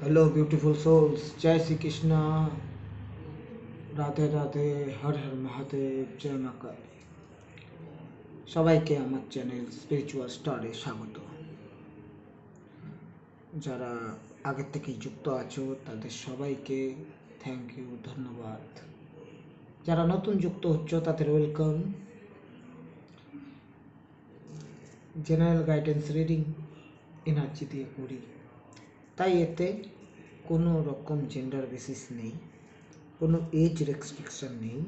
Hello beautiful souls, जय श्री कृष्णा, রাধে রাধে, হর হর মহাদেব, জয় মা কালী। সবাইকে আমার চ্যানেল স্পিরিচুয়াল স্টারে স্বাগত। যারা আগের থেকেই যুক্ত আছো তাদের সবাইকে থ্যাংক ইউ, ধন্যবাদ। যারা নতুন যুক্ত হচ্ছ তাদের welcome. General guidance reading energy দিয়ে করি, তাই এতে কোনো রকম জেন্ডার বেসিস নেই, কোনো এজ রেস্ট্রিকশন নেই,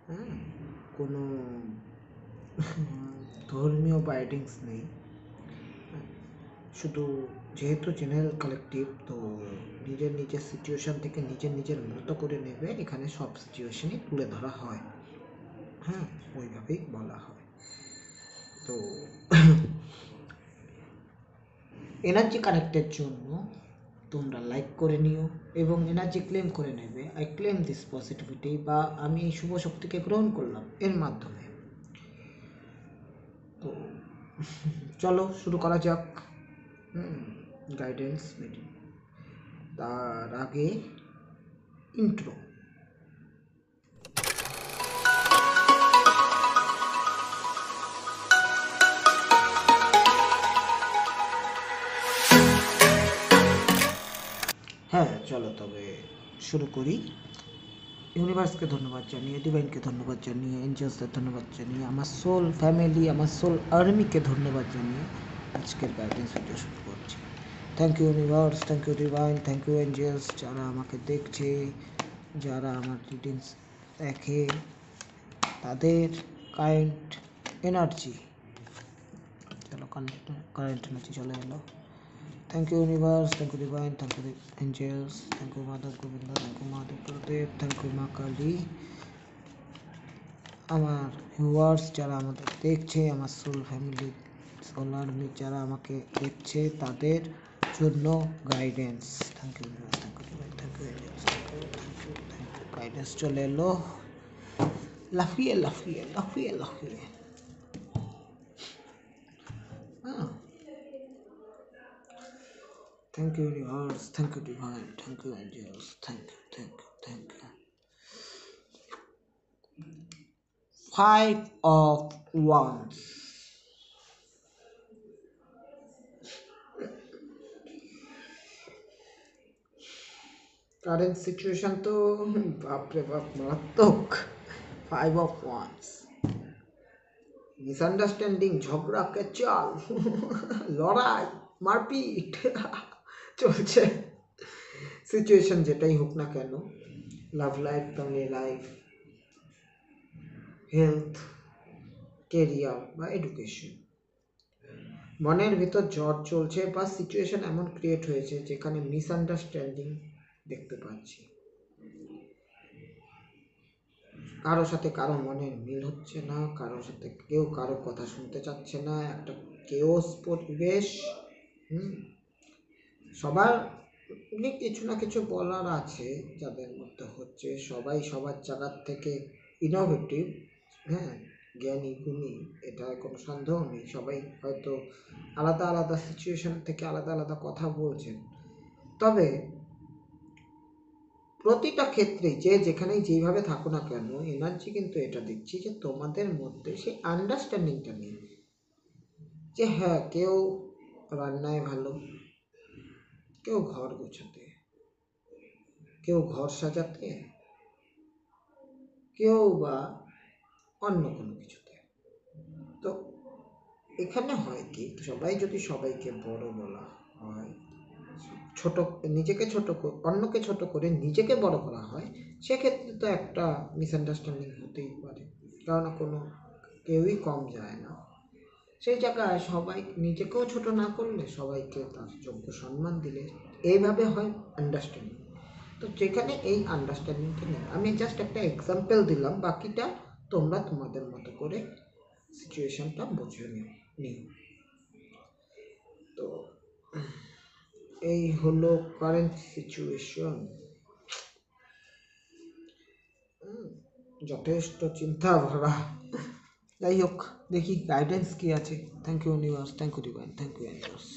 হ্যাঁ, কোনো ধর্মীয় বাইডিংস নেই। শুধু যেহেতু জেনারেল কালেকটিভ, তো নিজের নিজের সিচুয়েশান থেকে নিজের মতো করে নেবে। এখানে সব সিচুয়েশনই তুলে ধরা হয়, হ্যাঁ, ওইভাবেই বলা হয়। তো এনার্জি কানেক্টের জন্য তোমরা লাইক করে নিও এবং এনার্জি ক্লেম করে নেবে। আই ক্লেম দিস পজিটিভিটি, বা আমি এই শুভ শক্তিকে গ্রহণ করলাম এর মাধ্যমে। তো চলো শুরু করা যাক গাইডেন্স মিটিং। তার আগে ইন্ট্রো। হ্যাঁ, চলো তবে শুরু করি। ইউনিভার্সকে ধন্যবাদ জানিয়ে, ডিভাইনকে ধন্যবাদ জানিয়ে, এঞ্জেলসদের ধন্যবাদ জানিয়ে, আমার সোল ফ্যামিলি, আমার সোল আর্মিকে ধন্যবাদ জানিয়ে আজকের গাইডেন্স ভিডিও শুরু করছি। Thank you universe, thank you divine, thank you angels, যারা আমাকে দেখছে, যারা আমার রিডিংস দেখে, তাদের কারেন্ট এনার্জি, চলো কারেন্ট এনার্জি চলে এলো। Thank you universe, thank you divine, thank you angels, thank you Madhav Gobinda, thank you Madhav Gurudev, thank you Ma Kali. আমার ভিউয়ার্স যারা আমাদের দেখছে, আমার সোল ফ্যামিলি, সোল আর্মি যারা আমাকে দেখছে, তাদের জন্য guidance. Thank you universe, thank you divine, thank you angels, thank you guidance চলে এলো লাফিয়ে লাফিয়ে লাফিয়ে লাফিয়ে। হ্যাঁ, thank you universe, thank you divine, thank you angels, thank you, thank you, thank you. 5 of Wands. Current situation তো বাপরে বাপ মারাত্মক। 5 of Wands, মিসআন্ডারস্ট্যান্ডিং, ঝগড়া, কেচাল, লড়াই, মারপিট চলছে। সিচুয়েশন যেটাই হোক না কেন, লাভ life, family life, health, career বা এডুকেশন, মনের ভিতর ঝড় চলছে বা সিচুয়েশন এমন ক্রিয়েট হয়েছে যেখানে মিসআন্ডারস্ট্যান্ডিং দেখতে পাচ্ছি। কারোর সাথে কারো মনের মিল হচ্ছে না, কারোর সাথে কেউ কারো কথা শুনতে চাচ্ছে না, একটা কেওস পরিবেশ। সবার কিছু না কিছু বলার আছে যাদের মধ্যে হচ্ছে, সবাই সবার জায়গার থেকে ইনোভেটিভ, হ্যাঁ, জ্ঞানী গুণী, এটা কোনো সন্দেহ নেই। সবাই হয়তো আলাদা আলাদা সিচুয়েশন থেকে আলাদা আলাদা কথা বলছেন, তবে প্রতিটা ক্ষেত্রে যে যেখানেই যেইভাবে থাকো না কেন, এনার্জি কিন্তু এটা দিচ্ছি যে তোমাদের মধ্যে সেই আন্ডারস্ট্যান্ডিংটা নেই। যে হ্যাঁ, কেউ রান্নায় ভালো, কেউ ঘর গোছাতে, কেউ ঘর সাজাতে, কেউ বা অন্য কোনো কিছুতে। তো এখানে হয় কি, সবাই যদি সবাইকে বড় বলা হয়, ছোট নিজেকে ছোট, অন্যকে ছোট করে নিজেকে বড় করা হয়, সেক্ষেত্রে তো একটা মিসআন্ডারস্ট্যান্ডিং হতেই পারে, কারণ কোনো কেউই কম যায় না। সেই জায়গায় সবাই নিজেকেও ছোট না করলে, সবাইকে তার যোগ্য সম্মান দিলে এইভাবে হয় আন্ডারস্ট্যান্ডিং। তো যেখানে এই আন্ডারস্ট্যান্ডিংটা নেই, আমি জাস্ট একটা এক্সাম্পল দিলাম, বাকিটা তোমরা তোমাদের মতো করে সিচুয়েশনটা বুঝে নিও। তো এই হলো কারেন্ট সিচুয়েশন। যথেষ্ট চিন্তা ভরা। যাই হোক, দেখি গাইডেন্স কি আছে। Thank you universe, thank you divine, thank you angels.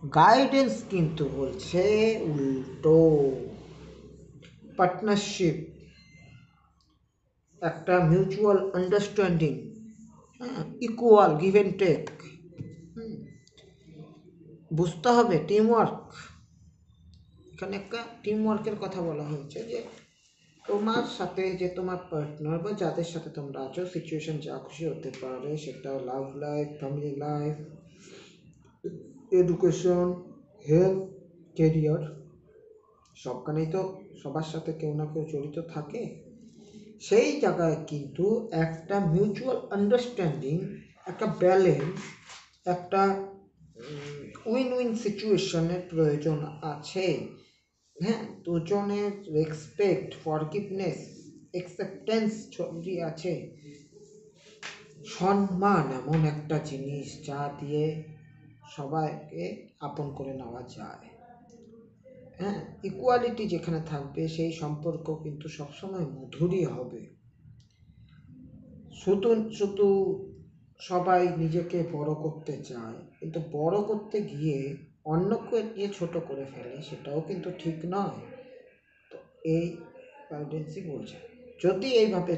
Guidance কিন্তু বলছে উল্টো। পার্টনারশিপ, একটা mutual understanding, equal give and take, বুঝতে হবে টিমওয়ার্ক। এখানে একটা টিমওয়ার্কের কথা বলা হয়েছে যে তোমার সাথে যে তোমার পার্টনার বা যাদের সাথে তোমরা আছো, সিচুয়েশন যা খুশি হতে পারে, সেটা love life, family life, education, health, career, সবখানেই তো সবার সাথে কেউ না কেউ জড়িত থাকে। সেই জায়গায় কিন্তু একটা মিউচুয়াল আন্ডারস্ট্যান্ডিং, একটা ব্যালেন্স, একটা উইন উইন সিচুয়েশনের প্রয়োজন আছে। হ্যাঁ, দুজনের রেসপেক্ট, ফরগিভনেস, অ্যাকসেপ্টেন্স যদি আছে, সম্মান এমন একটা জিনিস যা দিয়ে সবাইকে আপন করে নেওয়া যায়। হ্যাঁ, ইকুয়ালিটি যেখানে থাকবে সেই সম্পর্ক কিন্তু সবসময় মধুরই হবে। শুধু শুধু সবাই নিজেকে বড় করতে চায়, কিন্তু বড় করতে গিয়ে অন্যকে নিয়ে ছোট করে ফেলে, সেটাও কিন্তু ঠিক নয়। তো এই গাইডেন্সই বলছে, যদি এইভাবে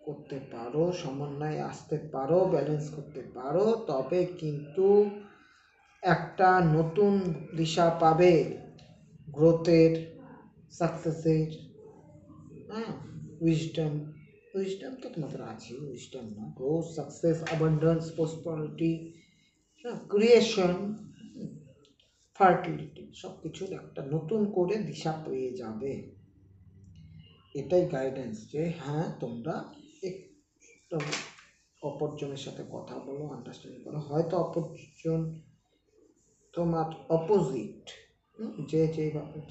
করতে পারো, সমন্বয়ে আসতে পারো, ব্যালেন্স করতে পারো, তবে কিন্তু একটা নতুন দিশা পাবে গ্রোথের, সাকসেসের। হ্যাঁ, উইজডম, উইজডম তো তোমাদের আছে, উইজডম না, growth, success, abundance, prosperity, creation, fertility, সব কিছুর একটা নতুন করে দিশা পেয়ে যাবে। এটাই গাইডেন্স যে হ্যাঁ, তোমরা একটু অপরজনের সাথে কথা বলো, আন্ডারস্ট্যান্ডিং করো। হয়তো অপরজন তোমার অপোজিট,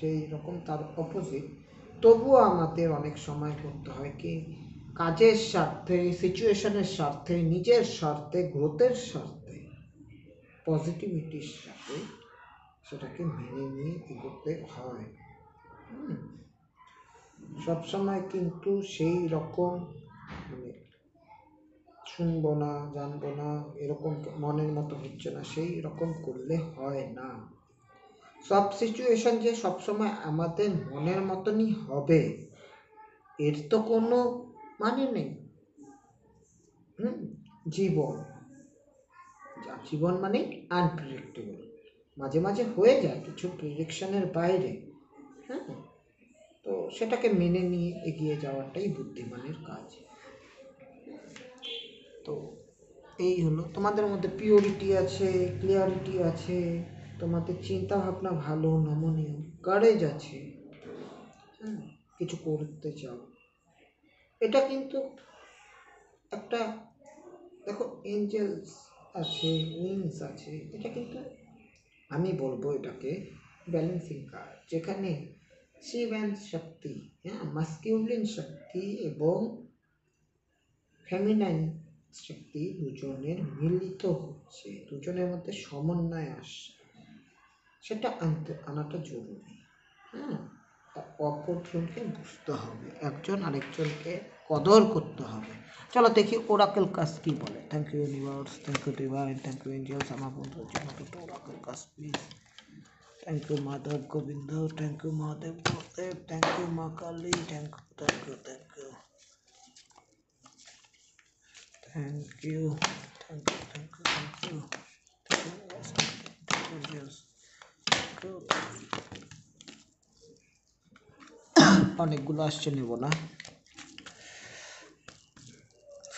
যেই রকম তার অপোজিট, তবুও আমাদের অনেক সময় করতে হয় কি, কাজের স্বার্থে, সিচুয়েশনের স্বার্থে, নিজের স্বার্থে, গ্রোথের স্বার্থে, পজিটিভিটির সাথে সেটাকে মেনে নিয়ে এগোতে হয়। সবসময় কিন্তু সেই রকম মানে শুনবো না, জানবো না, এরকম মনের মতো হচ্ছে না, সেই রকম করলে হয় না। সব সিচুয়েশন যে সবসময় আমাদের মনের মতনই হবে এর তো কোনো মানে নেই। জীবন, জীবন মানে আনপ্রেডিক্টেবল, মাঝে মাঝে হয়ে যায় কিছু প্রেডিকশনের বাইরে। হ্যাঁ, তো সেটাকে মেনে নিয়ে এগিয়ে যাওয়াটাই বুদ্ধিমানের কাজ। তো এই হলো, তোমাদের মধ্যে পিওরিটি আছে, ক্লিয়ারিটি আছে, তোমাদের চিন্তা ভাবনা ভালো, নমনীয়, কারেজ আছে, হ্যাঁ, কিছু করতে চাও। এটা কিন্তু একটা, দেখো, এঞ্জেলস আছে, উইংস আছে, এটা কিন্তু আমি বলবো এটাকে ব্যালেন্সিং কার্ড, যেখানে শিবেন শক্তি, হ্যাঁ, মাস্কিউলিন শক্তি এবং ফেমিনাইন শক্তি দুজনের মিলিত হচ্ছে, দুজনের মধ্যে সমন্বয় আসছে, সেটা আনাটা জরুরি। হ্যাঁ, অপরজনকে বুঝতে হবে, একজন আরেকজনকে কদর করতে হবে। চলো দেখি ওরাকেল কাজ কি বলে। Thank you universe, thank you divine, thank you angels, আমার বন্ধুর জন্য দুটো ওরাকেল কাজ please. Thank you Madhav Gobinda, thank you Mahadev Gurudev, thank you Ma Kali, thank you, thank you, thank you, thank you, thank you, thank you, thank you, thank you angels, thank you. অনেকগুলো আসছে, নেব না,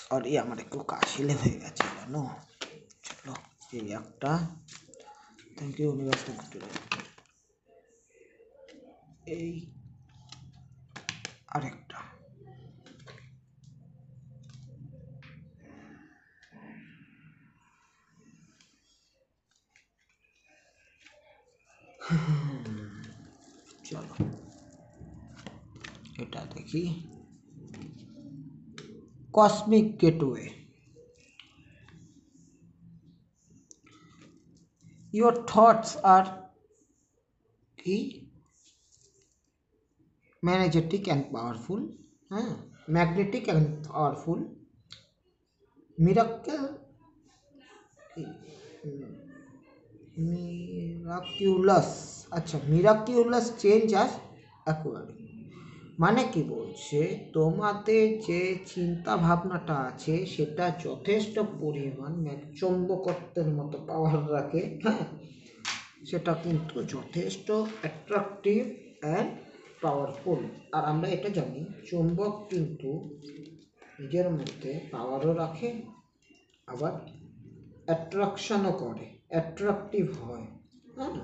sorry, আমার একটু কাশিলে হয়ে গেছে জানো। চলো, এই একটা, thank you universe, thank you, এই আরেকটা, চলো এটা দেখি, cosmic gateway. Your thoughts are কি ম্যাগনেটিক অ্যান্ড পাওয়ারফুল, হ্যাঁ, magnetic and powerful, miracle, miraculous, আচ্ছা মিরাকিউলাস চেঞ্জ অ্যাজ অ্যাকোয়ারিং মানে কি বলছে, তোমাদের যে চিন্তা ভাবনাটা আছে সেটা যথেষ্ট পরিমাণ চৌম্বকত্বের মতো পাওয়ার রাখে, হ্যাঁ, সেটা কিন্তু যথেষ্ট অ্যাট্রাকটিভ অ্যান্ড পাওয়ারফুল। আর আমরা এটা জানি চুম্বক কিন্তু নিজের মধ্যে পাওয়ারও রাখে, আবার অ্যাট্রাকশনও করে, অ্যাট্রাকটিভ হয়, হ্যাঁ।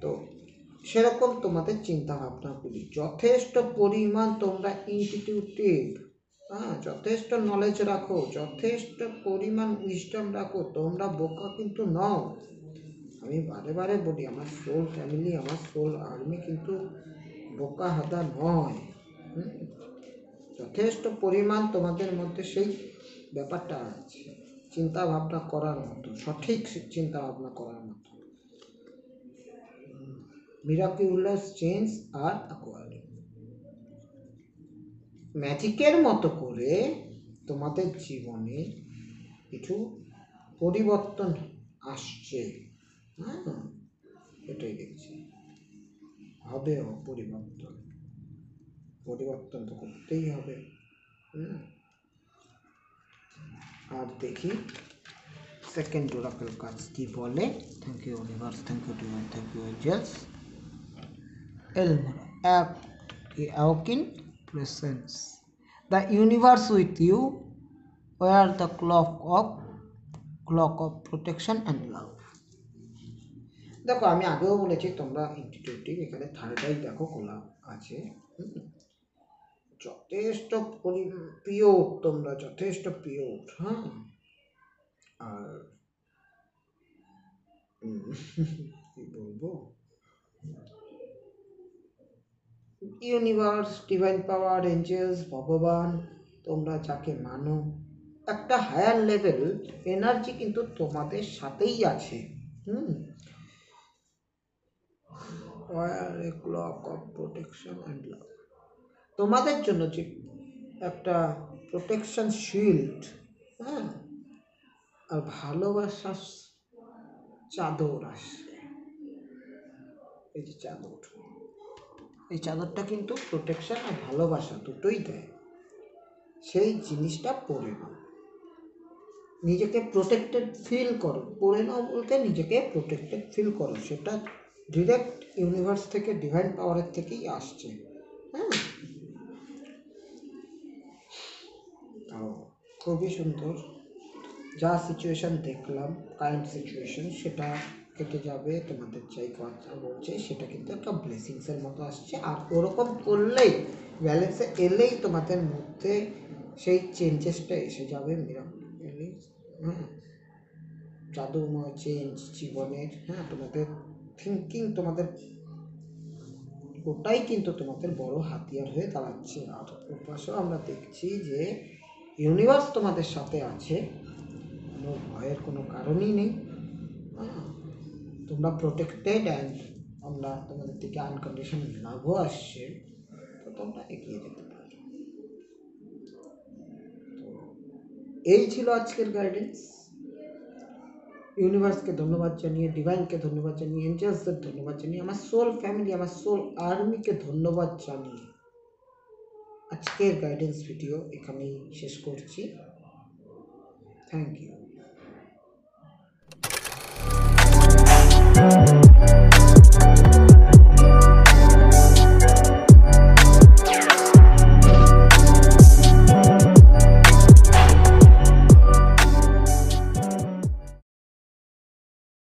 তো সেরকম তোমাদের চিন্তা ভাবনাগুলি যথেষ্ট পরিমাণ তোমরা ইনটিটিউটিভ, হ্যাঁ, যথেষ্ট নলেজ রাখো, যথেষ্ট পরিমাণ উইজডম রাখো, তোমরা বোকা কিন্তু নও। আমি বারে বারে বলি আমার সোল ফ্যামিলি, আমার সোল আর্মি কিন্তু বোকা হাদা নয়। যথেষ্ট পরিমাণ তোমাদের মধ্যে সেই ব্যাপারটা আছে, চিন্তা ভাবনা করার মতো, সঠিক চিন্তা ভাবনা করার মতো। মিরাকিউলাস চেঞ্জ আর অ্যাকোয়ারিং ম্যাজিকের মতো করে তোমাদের জীবনে কিছু পরিবর্তন আসছে, হ্যাঁ, এটাই দেখছি। হবে পরিবর্তন, পরিবর্তন তো করতেই হবে। আর দেখি সেকেন্ড ওরাকেল কাজ কি বলে। Thank you universe, thank you divine, thank you angels. Elmer, Awaken presence. The universe with you, wear the clock of protection and love. দেখো আমি আগেও বলেছি তোমরা ইনটিটিউটিভ, এখানে থার্ড আই দেখো খোলা আছে, যথেষ্ট পিওর, তোমরা যথেষ্ট পিওর, হ্যাঁ। আর কি বলবো, ইউনিভার্স, ডিভাইন পাওয়ার, এঞ্জেলস, ভগবান, তোমরা যাকে মানো, একটা হায়ার লেভেল এনার্জি কিন্তু তোমাদের সাথেই আছে। Clock of protection and love, তোমাদের জন্য যে একটা প্রোটেকশন শিল্ড, হ্যাঁ, আর ভালোবাসার চাদর আসছে। এই যে চাদর, এই চাদরটা কিন্তু প্রোটেকশন আর ভালোবাসা দুটোই দেয়। সেই জিনিসটা পরে নাও, নিজেকে প্রোটেক্টেড ফিল করো, পরে নাও বলতে নিজেকে প্রোটেক্টেড ফিল করো, সেটা ডিরেক্ট ইউনিভার্স থেকে, ডিভাইন পাওয়ারের থেকেই আসছে, হ্যাঁ। খুবই সুন্দর, যা সিচুয়েশন দেখলাম, কারেন্ট সিচুয়েশন, সেটা কেটে যাবে, তোমাদের যাই কথা বলছে সেটা কিন্তু একটা ব্লেসিংসের মতো আসছে। আর ওরকম করলেই, ব্যালেন্সে এলেই তোমাদের মধ্যে সেই চেঞ্জেসটা এসে যাবে, মিরাকলি, হ্যাঁ, জাদুময় চেঞ্জ জীবনের, হ্যাঁ। তোমাদের থিঙ্কিং, তোমাদের ওটাই কিন্তু তোমাদের বড় হাতিয়ার হয়ে দাঁড়াচ্ছে। আর ওর পাশেও আমরা দেখছি যে ইউনিভার্স তোমাদের সাথে আছে, কোনো ভয়ের কোনো কারণই নেই, তোমরা প্রোটেক্টেড, অ্যান্ড আমরা তোমাদের থেকে আনকন্ডিশনাল লাভও আসছে, তো তোমরা এগিয়ে যেতে পারো। তো এই ছিল আজকের গাইডেন্স। ইউনিভার্সকে ধন্যবাদ জানিয়ে, ডিভাইনকে ধন্যবাদ জানিয়ে, এঞ্জেলসদের ধন্যবাদ জানিয়ে, আমার সোল ফ্যামিলি, আমার সোল আর্মিকে ধন্যবাদ জানিয়ে আজকের গাইডেন্স ভিডিও এখানেই শেষ করছি। Thank you.